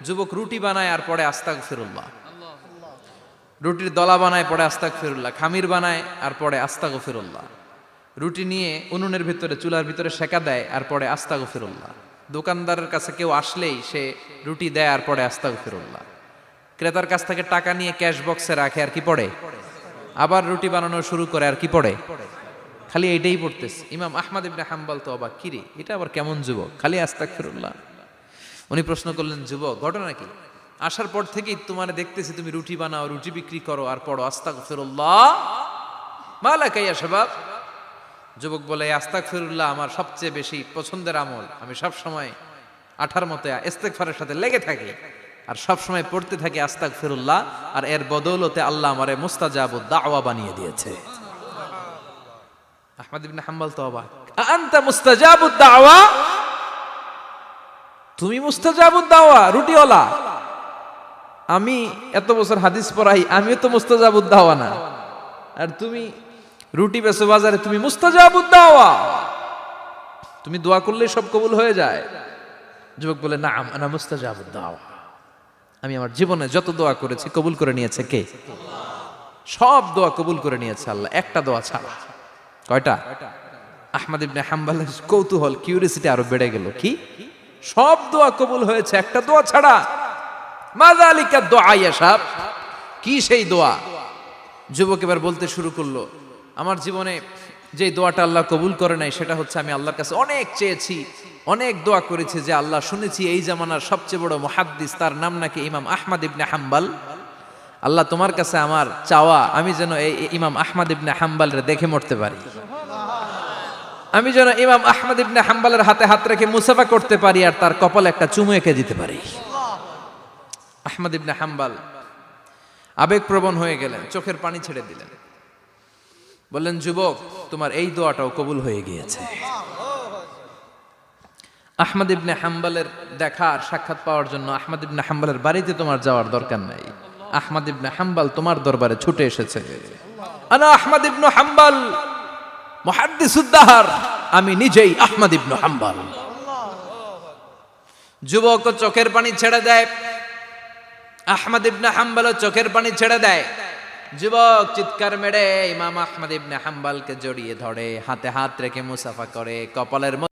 যুবক রুটি বানায় আর পড়ে আস্তাগফিরুল্লাহ, রুটির দলা বানায় পড়ে আস্তাগফিরুল্লাহ, খামির বানায় আর পড়ে আস্তাগফিরুল্লাহ, রুটি নিয়ে উনুনের ভিতরে চুলার ভিতরে সেকা দেয় আর পড়ে আস্তাগফিরুল্লাহ, দোকানদারের কাছে কেউ আসলেই সে রুটি দেয় আর পড়ে আস্তাগফিরুল্লাহ, ক্রেতার কাছ থেকে টাকা নিয়ে ক্যাশ বক্সে রাখে আর কি পড়ে, আবার রুটি বানানো শুরু করে আর কি পড়ে, খালি এইটাই পড়তেছে। ইমাম আহমদ ইবনে হাম্বল তো অবাক, কিরে এটা আবার কেমন যুবক, খালি আস্তাগফিরুল্লাহ। উনি প্রশ্ন করলেন, যুবক ঘটনা কি? আসার পর থেকেই তোমার দেখতেছি তুমি রুটি বানাও, রুটি বিক্রি করো আর পড়ো আস্তাগফিরুল্লাহ, মালাকা ইয়া শাবাব। যুবক বলে, আস্তাগফিরুল্লাহ আমার সবচেয়ে বেশি পছন্দের আমল, আমি সব সময় আঠার মতো ইস্তেগফারের সাথে লেগে থাকি আর সব সময় পড়তে থাকি আস্তাগফিরুল্লাহ, আর এর বদৌলতে আল্লাহ আমারে মুস্তাজাবুদ দাওয়া বানিয়ে দিয়েছে। আহমদ ইবনে হাম্বল তো অবাক, আনতা মুস্তাজাবুদ দাওয়া, তুমি মুস্তাজাবুদ দাওয়া রুটিওয়ালা? আমি এত বছর হাদিস পড়াই, আমিও তো মুস্তাজাবুদ দাওয়া না, আর তুমি রুটি বেচো বাজারে, তুমি মুস্তাজাবুদ দাওয়া, তুমি দোয়া করলে সব কবুল হয়ে যায়? যুবক বলে, না আনা মুস্তাজাবুদ দাওয়া, আমি আমার জীবনে যত দোয়া করেছি কবুল করে নিয়েছে কে? সব দোয়া কবুল করে নিয়েছে আল্লাহ, একটা দোয়া ছাড়া। কয়টা? আহমদ ইবনে হাম্বলের কৌতূহল, কিউরিসিটি আরো বেড়ে গেল, কি সব দোয়া কবুল হয়েছে একটা দোয়া ছাড়া? মাযালিকা দুআ ইয়া শাব, কি সেই দোয়া? যুবক এবার বলতে শুরু করলো, আমার জীবনে যে দোয়াটা আল্লাহ কবুল করে নাই সেটা হচ্ছে, আমি আল্লাহর কাছে অনেক চেয়েছি, অনেক দোয়া করেছি যে আল্লাহ, শুনেছি এই জামানার সবচেয়ে বড় মুহাদ্দিস, তার নাম নাকি ইমাম আহমদ ইবনে হাম্বল, আল্লাহ তোমার কাছে আমার চাওয়া, আমি যেন এই ইমাম আহমদ ইবনে হাম্বলরে দেখে মরতে পারি, আমি যেন ইমাম আহমদ ইবনে হাম্বলের হাতে হাত রেখে মুসাফা করতে পারি আর তার কপালে একটা চুমু এঁকে দিতে পারি। আহমদ ইবনে হাম্বল আবেগপ্রবণ হয়ে গেলেন, চোখের পানি ছেড়ে দিলেন, বললেন, যুবক তোমার এই দোয়াটাও কবুল হয়ে গিয়েছে। আহমদ ইবনে হাম্বলের দেখা আর সাক্ষাৎ পাওয়ার জন্য আহমদ ইবনে হাম্বলের বাড়িতে তোমার যাওয়ার দরকার নাই, আহমদ ইবনে হাম্বল তোমার দরবারে ছুটে এসেছে। আনা আহমদ ইবনে হাম্বল মুহাদ্দিসুদ দাহর, আমি নিজেই আহমদ ইবনে হাম্বল। যুবক চোখের পানি ছেড়ে দেয়, আহমদ ইবনে হাম্বল চোখের পানি ছেড়ে দেয়। যুবক চিৎকার মেরে ইমাম আহমদ ইবনে হাম্বলকে জড়িয়ে ধরে, হাতে হাত রেখে মুসাফা করে, কপালের